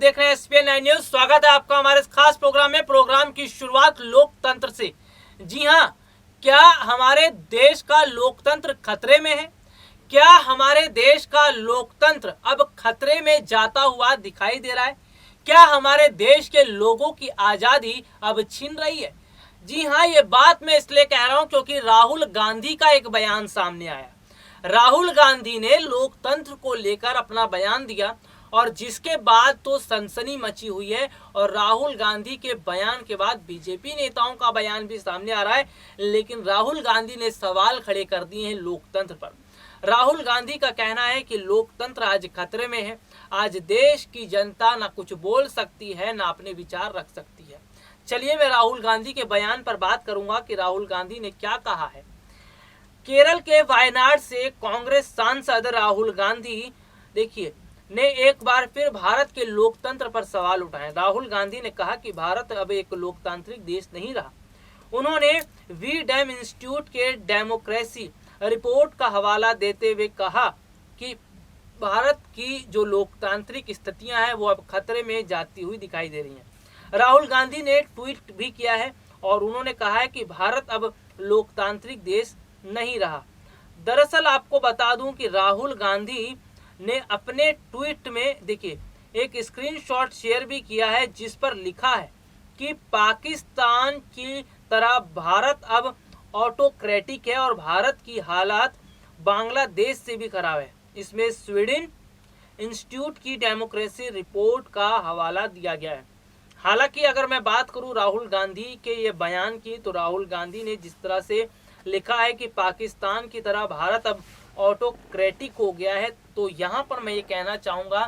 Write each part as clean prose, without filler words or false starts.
देख रहे हैं SPN 9 न्यूज। स्वागत है आपका हमारे इस खास प्रोग्राम में। प्रोग्राम की शुरुआत लोकतंत्र से। जी हां, क्या हमारे देश का लोकतंत्र खतरे में है? क्या हमारे देश का लोकतंत्र अब खतरे में जाता हुआ दिखाई दे रहा है? क्या हमारे देश के लोगों की आजादी अब छिन रही है? जी हां, ये बात मैं इसलिए कह रहा हूं क्योंकि राहुल गांधी का एक बयान सामने आया। राहुल गांधी ने लोकतंत्र को लेकर अपना बयान दिया और जिसके बाद तो सनसनी मची हुई है। और राहुल गांधी के बयान के बाद बीजेपी नेताओं का बयान भी सामने आ रहा है, लेकिन राहुल गांधी ने सवाल खड़े कर दिए हैं लोकतंत्र पर। राहुल गांधी का कहना है कि लोकतंत्र आज खतरे में है। आज देश की जनता ना कुछ बोल सकती है, ना अपने विचार रख सकती है। चलिए मैं राहुल गांधी के बयान पर बात करूंगा कि राहुल गांधी ने क्या कहा है। केरल के वायनाड से कांग्रेस सांसद राहुल गांधी देखिए ने एक बार फिर भारत के लोकतंत्र पर सवाल उठाए। राहुल गांधी ने कहा कि भारत अब एक लोकतांत्रिक देश नहीं रहा। उन्होंने वी डैम इंस्टीट्यूट के डेमोक्रेसी रिपोर्ट का हवाला देते हुए कहा कि भारत की जो लोकतांत्रिक स्थितियां हैं वो अब खतरे में जाती हुई दिखाई दे रही हैं। राहुल गांधी ने ट्वीट भी किया है और उन्होंने कहा है कि भारत अब लोकतांत्रिक देश नहीं रहा। दरअसल आपको बता दूं कि राहुल गांधी ने अपने ट्वीट में देखिए एक स्क्रीनशॉट शेयर भी किया है जिस पर लिखा है कि पाकिस्तान की तरह भारत अब ऑटोक्रेटिक है और भारत की हालात बांग्लादेश से भी खराब है। इसमें स्वीडन इंस्टीट्यूट की डेमोक्रेसी रिपोर्ट का हवाला दिया गया है। हालांकि अगर मैं बात करूं राहुल गांधी के ये बयान की, तो राहुल गांधी ने जिस तरह से लिखा है कि पाकिस्तान की तरह भारत अब ऑटोक्रेटिक हो गया है, तो यहाँ पर मैं ये कहना चाहूँगा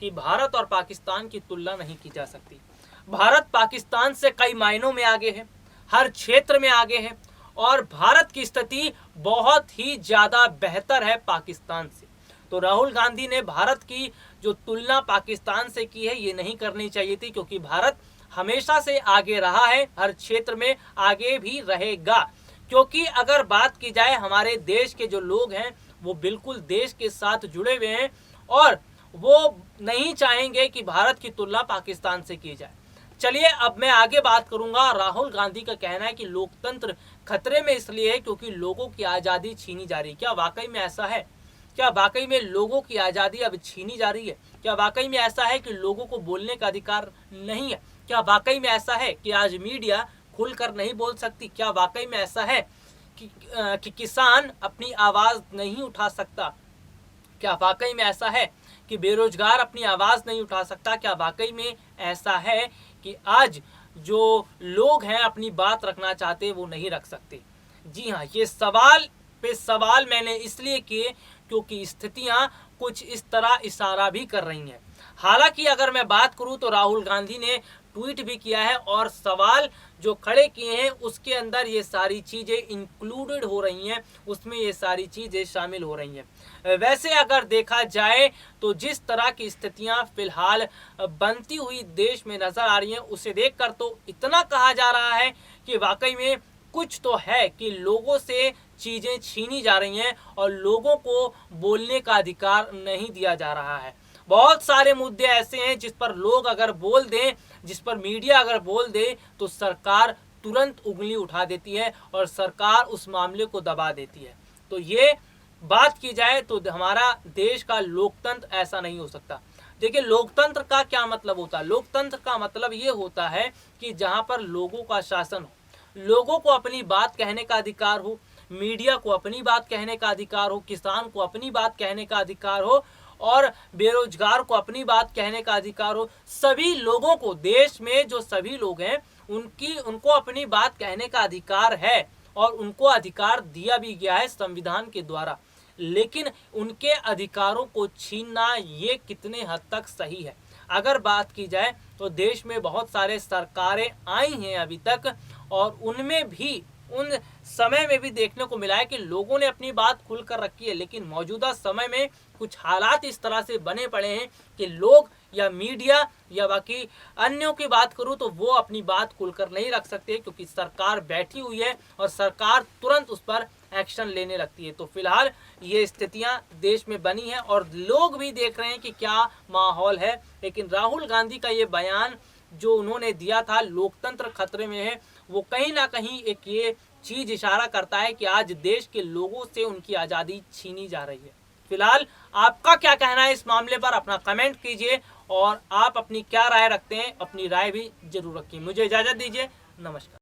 कि भारत और पाकिस्तान की तुलना नहीं की जा सकती। भारत पाकिस्तान से कई मायनों में आगे है, हर क्षेत्र में आगे है और भारत की स्थिति बहुत ही ज़्यादा बेहतर है पाकिस्तान से। तो राहुल गांधी ने भारत की जो तुलना पाकिस्तान से की है ये नहीं करनी चाहिए थी, क्योंकि भारत हमेशा से आगे रहा है, हर क्षेत्र में आगे भी रहेगा। क्योंकि अगर बात की जाए हमारे देश के जो लोग हैं वो बिल्कुल देश के साथ जुड़े हुए हैं और वो नहीं चाहेंगे कि भारत की तुलना पाकिस्तान से की जाए। चलिए अब मैं आगे बात करूंगा। राहुल गांधी का कहना है कि लोकतंत्र खतरे में इसलिए है क्योंकि लोगों की आज़ादी छीनी जा रही है। क्या वाकई में ऐसा है? क्या वाकई में लोगों की आज़ादी अब छीनी जा रही है? क्या वाकई में ऐसा है कि लोगों को बोलने का अधिकार नहीं है? क्या वाकई में ऐसा है कि आज मीडिया खुलकर नहीं बोल सकती? क्या वाकई में ऐसा है कि किसान अपनी आवाज़ नहीं उठा सकता? क्या वाकई में ऐसा है कि बेरोजगार अपनी आवाज़ नहीं उठा सकता? क्या वाकई में ऐसा है कि आज जो लोग हैं अपनी बात रखना चाहते वो नहीं रख सकते? जी हाँ, ये सवाल पे सवाल मैंने इसलिए किए क्योंकि स्थितियां कुछ इस तरह इशारा भी कर रही हैं। हालांकि अगर मैं बात करूं तो राहुल गांधी ने ट्वीट भी किया है और सवाल जो खड़े किए हैं उसके अंदर ये सारी चीज़ें इंक्लूडेड हो रही हैं, उसमें ये सारी चीज़ें शामिल हो रही हैं। वैसे अगर देखा जाए तो जिस तरह की स्थितियां फिलहाल बनती हुई देश में नज़र आ रही हैं उसे देखकर तो इतना कहा जा रहा है कि वाकई में कुछ तो है कि लोगों से चीज़ें छीनी जा रही हैं और लोगों को बोलने का अधिकार नहीं दिया जा रहा है। बहुत सारे मुद्दे ऐसे हैं जिस पर लोग अगर बोल दें, जिस पर मीडिया अगर बोल दे तो सरकार तुरंत उंगली उठा देती है और सरकार उस मामले को दबा देती है। तो ये बात की जाए तो हमारा देश का लोकतंत्र ऐसा नहीं हो सकता। देखिए लोकतंत्र का क्या मतलब होता है? लोकतंत्र का मतलब ये होता है कि जहाँ पर लोगों का शासन हो, लोगों को अपनी बात कहने का अधिकार हो, मीडिया को अपनी बात कहने का अधिकार हो, किसान को अपनी बात कहने का अधिकार हो और बेरोजगार को अपनी बात कहने का अधिकार हो। सभी लोगों को, देश में जो सभी लोग हैं उनको अपनी बात कहने का अधिकार है और उनको अधिकार दिया भी गया है संविधान के द्वारा। लेकिन उनके अधिकारों को छीनना ये कितने हद तक सही है? अगर बात की जाए तो देश में बहुत सारे सरकारें आई हैं अभी तक और उनमें भी उन समय में भी देखने को मिला है कि लोगों ने अपनी बात खुलकर रखी है, लेकिन मौजूदा समय में कुछ हालात इस तरह से बने पड़े हैं कि लोग या मीडिया या बाकी अन्यों की बात करूं तो वो अपनी बात खुलकर नहीं रख सकते क्योंकि सरकार बैठी हुई है और सरकार तुरंत उस पर एक्शन लेने लगती है। तो फिलहाल ये स्थितियां देश में बनी हैं और लोग भी देख रहे हैं कि क्या माहौल है। लेकिन राहुल गांधी का ये बयान जो उन्होंने दिया था, लोकतंत्र खतरे में है, वो कहीं ना कहीं एक ये चीज इशारा करता है कि आज देश के लोगों से उनकी आज़ादी छीनी जा रही है। फिलहाल आपका क्या कहना है इस मामले पर, अपना कमेंट कीजिए और आप अपनी क्या राय रखते हैं, अपनी राय भी जरूर रखिए। मुझे इजाजत दीजिए, नमस्कार।